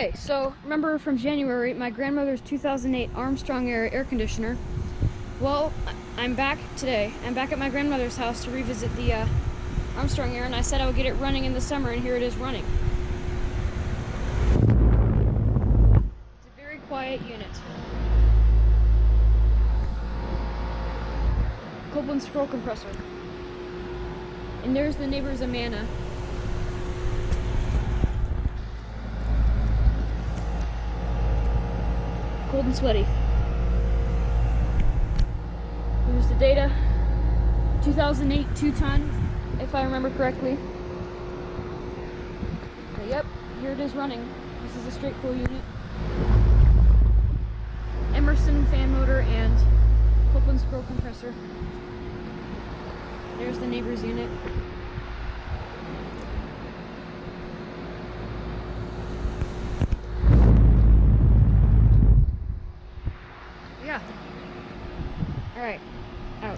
Okay, so remember from January, my grandmother's 2008 Armstrong Air conditioner. Well, I'm back today. I'm back at my grandmother's house to revisit the Armstrong Air, and I said I would get it running in the summer, and here it is running. It's a very quiet unit. Copeland scroll compressor. And there's the neighbor's Amana. Cold and sweaty. Here's the data. 2008 2-ton, if I remember correctly. Okay, yep, here it is running. This is a straight cool unit. Emerson fan motor and Copeland scroll compressor. There's the neighbor's unit. Yeah. Alright. Out.